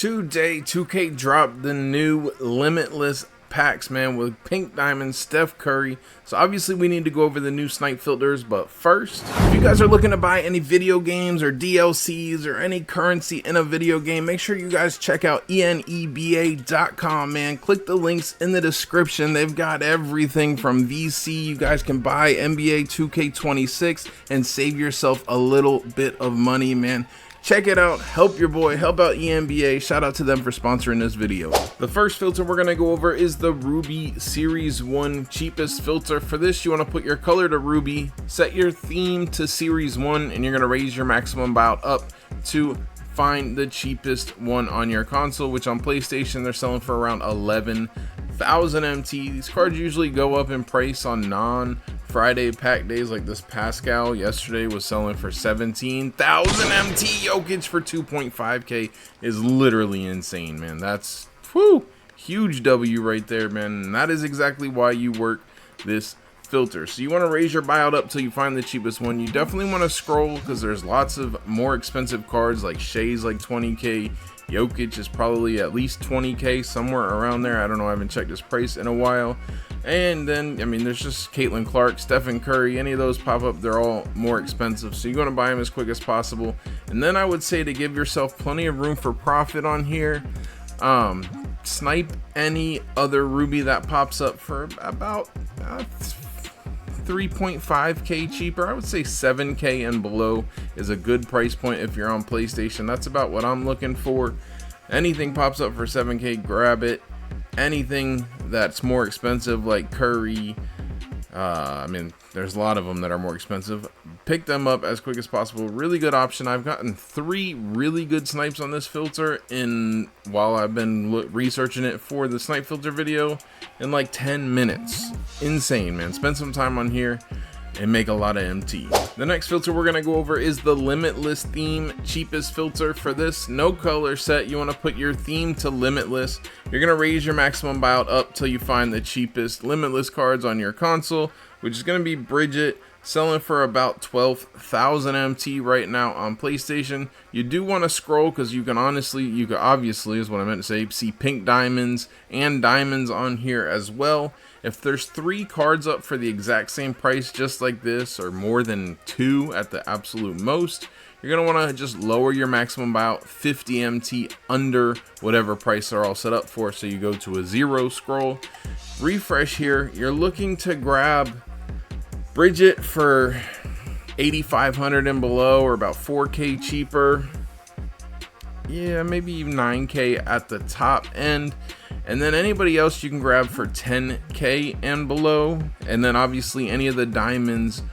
Today, 2K dropped the new Limitless packs, man, with Pink Diamond, Steph Curry. So obviously we need to go over the new Snipe Filters, but first, if you guys are looking to buy any video games or DLCs or any currency in a video game, make sure you guys check out eneba.com, man. Click the links in the description. They've got everything from VC. You guys can buy NBA 2k26 and save yourself a little bit of money, man. Check it out, help your boy, help out ENBA. Shout out to them for sponsoring this video. The first filter we're gonna go over is the Ruby Series 1 cheapest filter. For this, you wanna put your color to Ruby, set your theme to Series 1, and you're gonna raise your maximum buyout up to find the cheapest one on your console, which on PlayStation, they're selling for around 11,000 MT. These cards usually go up in price on non-Friday pack days, like this Pascal yesterday was selling for 17,000 MT. Jokic for 2.5k is literally insane, man. That's huge W right there, man. And that is exactly why you work this filter. So you want to raise your buyout up till you find the cheapest one. You definitely want to scroll because there's lots of more expensive cards, like Shea's like 20k. Jokic is probably at least 20k, somewhere around there. I don't know, I haven't checked his price in a while. And then, I mean, there's just Caitlin Clark, Stephen Curry, any of those pop up, they're all more expensive. So you're going to buy them as quick as possible. And then I would say to give yourself plenty of room for profit on here, snipe any other Ruby that pops up for about 3.5k cheaper. I would say 7k and below is a good price point if you're on PlayStation. That's about what I'm looking for. Anything pops up for 7k, grab it. Anything that's more expensive, like Curry, I mean, there's a lot of them that are more expensive, pick them up as quick as possible. Really good option. I've gotten 3 really good snipes on this filter while I've been researching it for the snipe filter video in like 10 minutes. Insane, man. Spend some time on here and make a lot of MT. The next filter we're gonna go over is the Limitless theme cheapest filter. For this, no color set, you wanna put your theme to Limitless. You're gonna raise your maximum buyout up till you find the cheapest Limitless cards on your console, which is gonna be Bridget, selling for about 12,000 MT right now on PlayStation. You do want to scroll because you can obviously is what I meant to say, see pink diamonds and diamonds on here as well. If there's 3 cards up for the exact same price just like this, or more than 2 at the absolute most, you're going to want to just lower your maximum buyout 50 MT under whatever price they're all set up for. So you go to a 0 scroll, refresh here. You're looking to grab Bridget for 8,500 and below, or about 4k cheaper. Yeah, maybe even 9k at the top end. And then anybody else you can grab for 10k and below. And then obviously any of the diamonds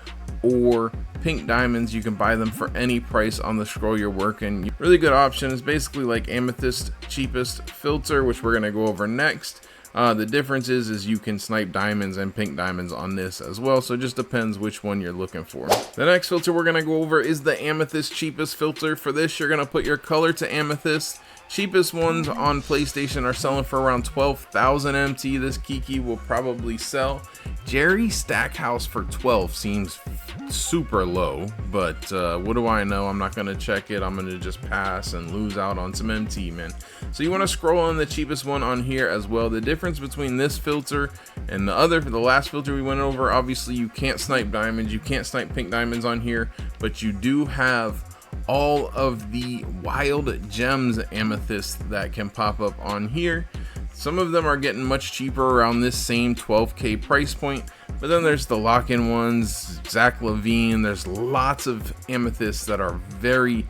or pink diamonds, you can buy them for any price on the scroll you're working. Really good option. It's basically like Amethyst cheapest filter, which we're going to go over next. The difference is you can snipe diamonds and pink diamonds on this as well, so it just depends which one you're looking for. The next filter we're going to go over is the Amethyst cheapest filter. For this, you're going to put your color to Amethyst. Cheapest ones on PlayStation are selling for around 12,000 MT. This Kiki will probably sell. Jerry Stackhouse for 12 seems super low, but what do I know? I'm not going to check it. I'm going to just pass and lose out on some MT, man. So you want to scroll on the cheapest one on here as well. The difference between this filter and the last filter we went over, obviously you can't snipe diamonds, you can't snipe pink diamonds on here, but you do have all of the wild gems amethyst that can pop up on here. Some of them are getting much cheaper, around this same 12k price point, but then there's the lock-in ones, Zach Levine. There's lots of amethysts that are very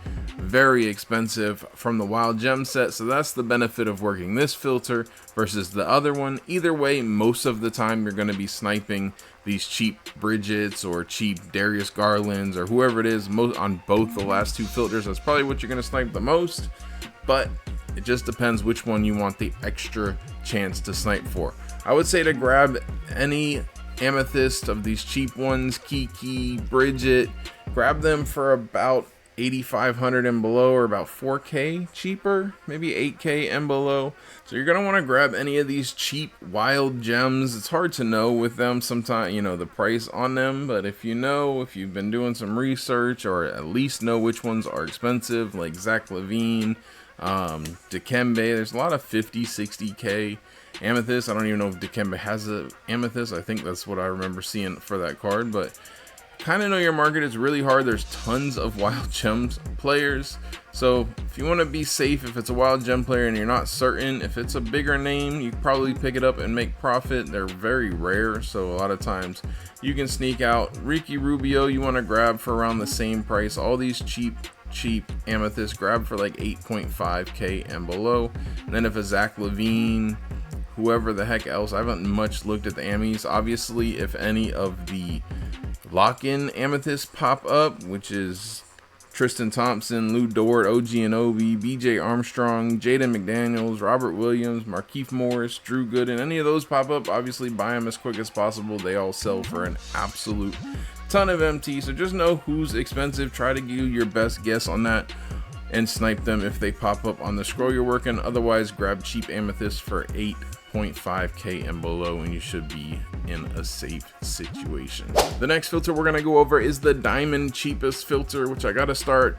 expensive from the wild gem set. So that's the benefit of working this filter versus the other one. Either way, most of the time you're going to be sniping these cheap Bridgets or cheap Darius Garlands or whoever it is. On both the last 2 filters, that's probably what you're going to snipe the most, but it just depends which one you want the extra chance to snipe for. I would say to grab any amethyst of these cheap ones, Kiki, Bridget, grab them for about 8,500 and below, or about 4k cheaper, maybe 8k and below. So you're gonna want to grab any of these cheap wild gems. It's hard to know with them sometimes, you know, the price on them, but if you've been doing some research, or at least know which ones are expensive, like Zach Levine, Dikembe, there's a lot of 50, 60k. Amethyst, I don't even know if Dikembe has a Amethyst. I think that's what I remember seeing for that card, but kind of know your market is really hard. There's tons of wild gems players, so if you want to be safe, if it's a wild gem player and you're not certain if it's a bigger name, you probably pick it up and make profit. They're very rare, so a lot of times you can sneak out. Ricky Rubio you want to grab for around the same price. All these cheap Amethyst grab for like 8.5k and below. And then if a Zach Levine, whoever the heck else, I haven't much looked at the Amies. Obviously, if any of the lock-in Amethysts pop up, which is Tristan Thompson, Lou Dort, OG Anunoby, BJ Armstrong, Jaden McDaniels, Robert Williams, Markieff Morris, Drew Gooden, any of those pop up, obviously buy them as quick as possible. They all sell for an absolute ton of MT, so just know who's expensive. Try to do your best guess on that and snipe them if they pop up on the scroll you're working. Otherwise, grab cheap Amethyst for 8.5k and below, and you should be in a safe situation. The next filter we're gonna go over is the diamond cheapest filter, which I gotta start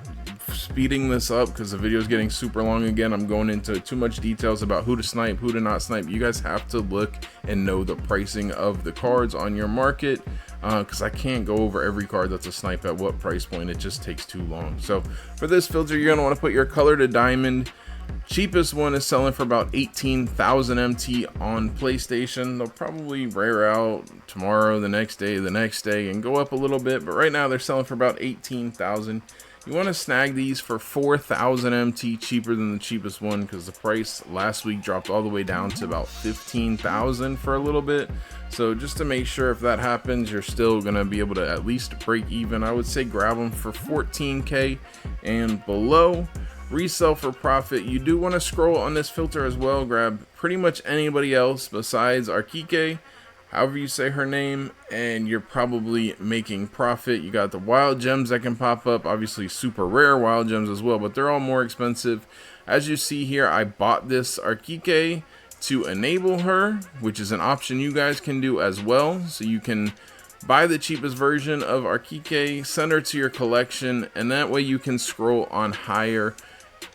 speeding this up because the video is getting super long again. I'm going into too much details about who to snipe, who to not snipe. You guys have to look and know the pricing of the cards on your market, because I can't go over every card that's a snipe at what price point. It just takes too long. So for this filter, you're gonna want to put your color to diamond. Cheapest one is selling for about 18,000 MT on PlayStation. They'll probably rare out tomorrow, the next day, and go up a little bit, but right now they're selling for about 18,000. You want to snag these for 4,000 MT cheaper than the cheapest one, because the price last week dropped all the way down to about 15,000 for a little bit. So just to make sure if that happens, you're still going to be able to at least break even. I would say grab them for 14k and below. Resell for profit. You do want to scroll on this filter as well. Grab pretty much anybody else besides Arkike, however you say her name, and you're probably making profit. You got the wild gems that can pop up, obviously super rare wild gems as well, but they're all more expensive. As you see here, I bought this Arkike to enable her, which is an option you guys can do as well. So you can buy the cheapest version of Arkike, send her to your collection, and that way you can scroll on higher.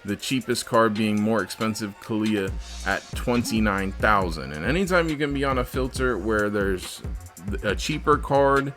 The cheapest card being more expensive, Kalia, at 29,000. And anytime you can be on a filter where there's a cheaper card,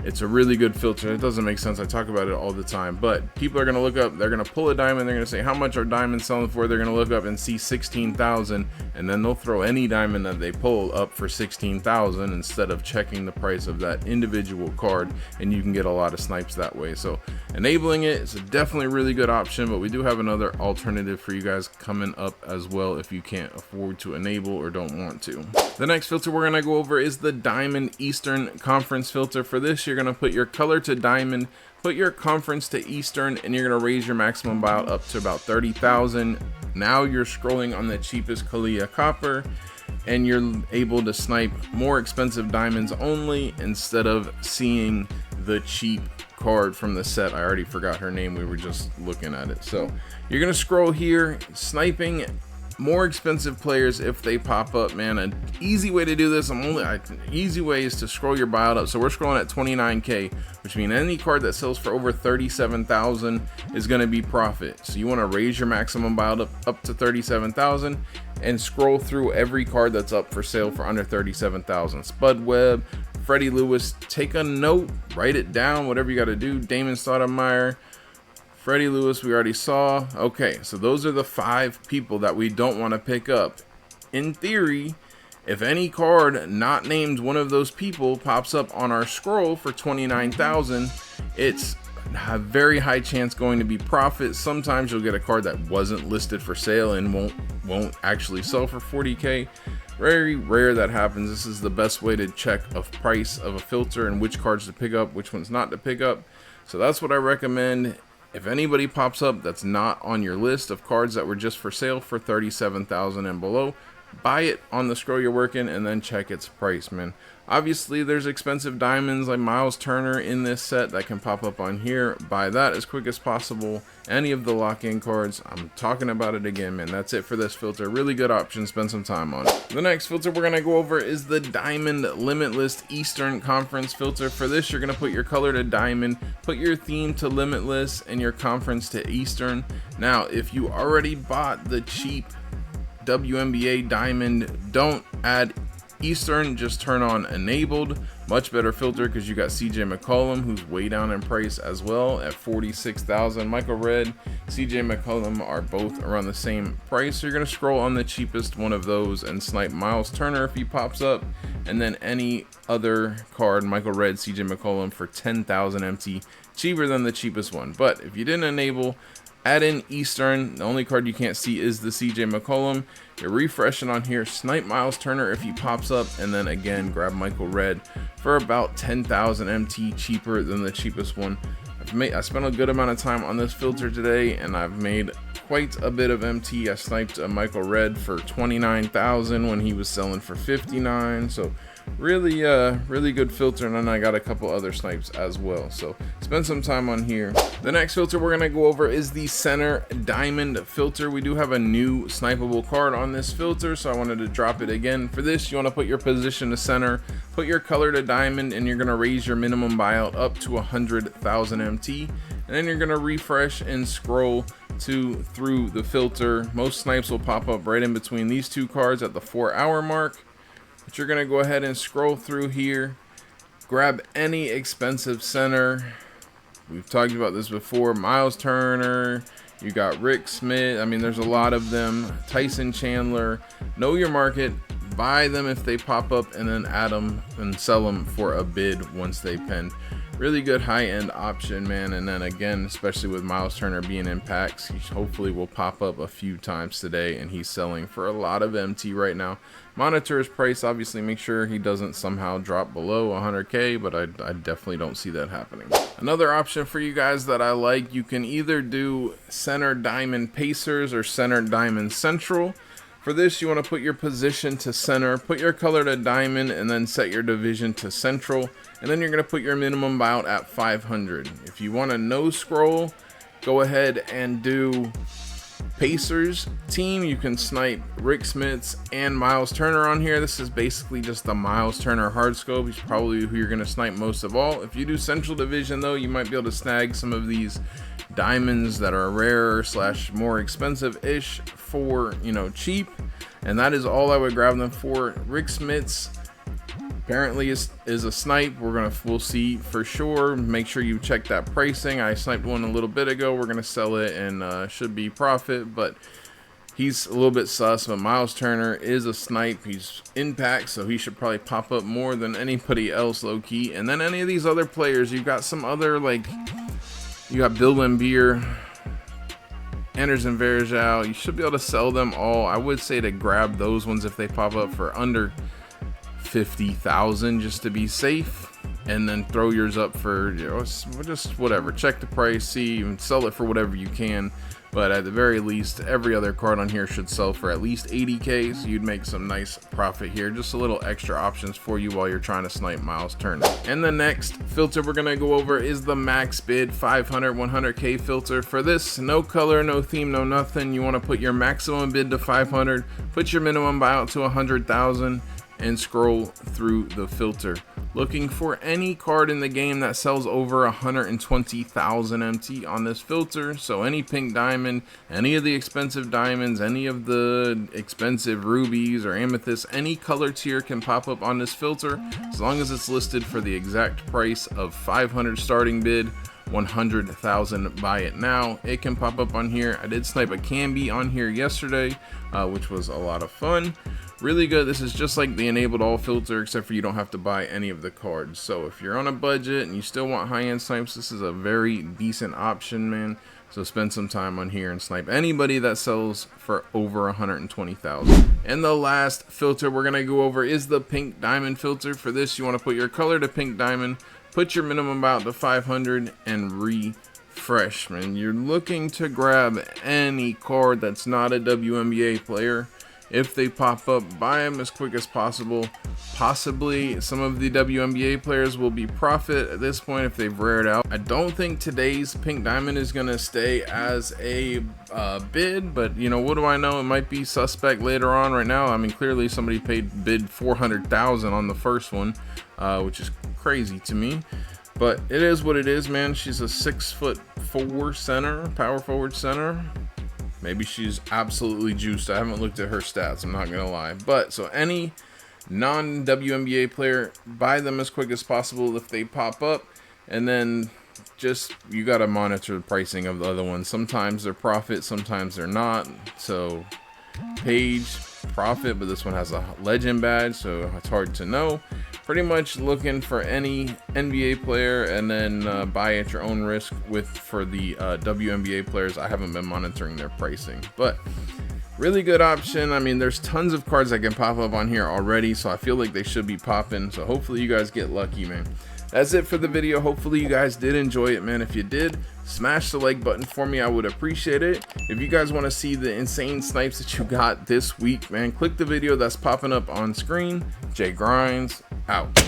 it's a really good filter. It doesn't make sense, I talk about it all the time, but people are going to look up, they're going to pull a diamond, they're going to say how much are diamonds selling for. They're going to look up and see 16,000, and then they'll throw any diamond that they pull up for 16,000 instead of checking the price of that individual card, and you can get a lot of snipes that way. So enabling it is definitely a really good option, but we do have another alternative for you guys coming up as well if you can't afford to enable or don't want to. The next filter we're going to go over is the Diamond Eastern Conference filter. For this, you're going to put your color to diamond, put your conference to Eastern, and you're going to raise your maximum buyout up to about 30,000. Now you're scrolling on the cheapest Kalia Copper, and you're able to snipe more expensive diamonds only instead of seeing the cheap card from the set. I already forgot her name, we were just looking at it. So you're going to scroll here, sniping more expensive players if they pop up, man. An easy way to do this, easy way is to scroll your buyout up. So we're scrolling at 29k, which means any card that sells for over 37,000 is going to be profit. So you want to raise your maximum buyout up to 37,000 and scroll through every card that's up for sale for under 37,000. Spud Webb, Freddie Lewis, take a note, write it down, whatever you got to do. Damon Stoudemire, Freddie Lewis, we already saw. Okay, so those are the 5 people that we don't want to pick up. In theory, if any card not named one of those people pops up on our scroll for 29,000, it's a very high chance going to be profit. Sometimes you'll get a card that wasn't listed for sale and won't actually sell for 40k. Very rare that happens. This is the best way to check a price of a filter and which cards to pick up, which ones not to pick up. So that's what I recommend. If anybody pops up that's not on your list of cards that were just for sale for 37,000 and below, buy it on the scroll you're working and then check its price, man. Obviously there's expensive diamonds like Miles Turner in this set that can pop up on here. Buy that as quick as possible. Any of the lock-in cards, I'm talking about it again, man. That's it for this filter. Really good option, spend some time on it. The next filter we're gonna go over is the Diamond Limitless Eastern Conference filter. For this, you're gonna put your color to diamond, put your theme to Limitless, and your conference to Eastern. Now, if you already bought the cheap WNBA diamond, don't add Eastern, just turn on enabled. Much better filter because you got CJ McCollum, who's way down in price as well at 46,000. Michael Red, CJ McCollum are both around the same price, so you're going to scroll on the cheapest one of those and snipe Miles Turner if he pops up, and then any other card, Michael Red, CJ McCollum, for 10,000 MT, cheaper than the cheapest one. But if you didn't enable, add in Eastern. The only card you can't see is the CJ McCollum. You're refreshing on here, snipe Miles Turner if he pops up, and then again grab Michael Red for about 10,000 MT, cheaper than the cheapest one. I spent a good amount of time on this filter today, and I've made quite a bit of MT. I sniped a Michael Red for 29,000 when he was selling for 59. So really good filter, and then I got a couple other snipes as well, so spend some time on here. The next filter we're gonna go over is the center diamond filter. We do have a new snipeable card on this filter, so I wanted to drop it again. For this, you want to put your position to center, put your color to diamond, and you're gonna raise your minimum buyout up to 100,000 MT, and then you're gonna refresh and scroll through the filter. Most snipes will pop up right in between these two cards at the 4-hour mark. But you're gonna go ahead and scroll through here, grab any expensive center. We've talked about this before. Miles Turner, you got Rick Smith. I mean, there's a lot of them. Tyson Chandler. Know your market. Buy them if they pop up, and then add them and sell them for a bid once they pen. Really good high-end option, man. And then again, especially with Miles Turner being in packs, he hopefully will pop up a few times today, and he's selling for a lot of MT right now. Monitor his price, obviously make sure he doesn't somehow drop below 100k, but I definitely don't see that happening. Another option for you guys that I like, you can either do center diamond Pacers or center diamond Central. For this, you want to put your position to center, put your color to diamond, and then set your division to central. And then you're going to put your minimum buyout at 500. If you want to no scroll, go ahead and do Pacers team. You can snipe Rick Smiths and Miles Turner on here. This is basically just the Miles Turner hard scope. He's probably who you're going to snipe most of all. If you do central division though, you might be able to snag some of these diamonds that are rarer / more expensive-ish for, you know, cheap. And that is all I would grab them for. Rick Smiths apparently is a snipe. We'll see for sure. Make sure you check that pricing. I sniped one a little bit ago. We're gonna sell it and should be profit, but he's a little bit sus. But Miles Turner is a snipe. He's in pack, so he should probably pop up more than anybody else, low key. And then any of these other players, you've got some other, like, you got Bill Lambier, Anderson Varejao. You should be able to sell them all. I would say to grab those ones if they pop up for under 50,000 just to be safe, and then throw yours up for, you know, just whatever. Check the price, see, and sell it for whatever you can. But at the very least, every other card on here should sell for at least 80k, so you'd make some nice profit here. Just a little extra options for you while you're trying to snipe Miles Turner. And the next filter we're gonna go over is the max bid 500 100k filter. For this, no color, no theme, no nothing. You want to put your maximum bid to 500, put your minimum buyout to 100,000, and scroll through the filter, looking for any card in the game that sells over 120,000 MT on this filter. So any pink diamond, any of the expensive diamonds, any of the expensive rubies or amethyst, any color tier can pop up on this filter as long as it's listed for the exact price of 500 starting bid, 100,000 buy it now. It can pop up on here. I did snipe a Canby on here yesterday, which was a lot of fun. Really good. This is just like the enabled all filter, except for you don't have to buy any of the cards. So if you're on a budget and you still want high-end snipes, this is a very decent option, man. So spend some time on here and snipe anybody that sells for over 120,000. And the last filter we're gonna go over is the pink diamond filter. For this, you want to put your color to pink diamond, put your minimum buyout to 500, and refresh, man. You're looking to grab any card that's not a WNBA player. If they pop up, buy them as quick as possible. Possibly some of the WNBA players will be profit at this point if they've rared out. I don't think today's pink diamond is going to stay as a bid, but you know, what do I know? It might be suspect later on. Right now, I mean, clearly somebody paid bid 400,000 on the first one, which is crazy to me. But it is what it is, man. She's a 6'4" center, power forward center. Maybe she's absolutely juiced. I haven't looked at her stats, I'm not gonna lie. But so any non-WNBA player, buy them as quick as possible if they pop up, and then just, you gotta monitor the pricing of the other ones. Sometimes they're profit, sometimes they're not. So page profit, but this one has a legend badge, so it's hard to know. Pretty much looking for any NBA player, and then buy at your own risk for the WNBA players. I haven't been monitoring their pricing, but really good option. I mean, there's tons of cards that can pop up on here already, so I feel like they should be popping. So hopefully you guys get lucky, man. That's it for the video. Hopefully you guys did enjoy it, man. If you did, smash the like button for me. I would appreciate it. If you guys want to see the insane snipes that you got this week, man, click the video that's popping up on screen. Jay Grinds out.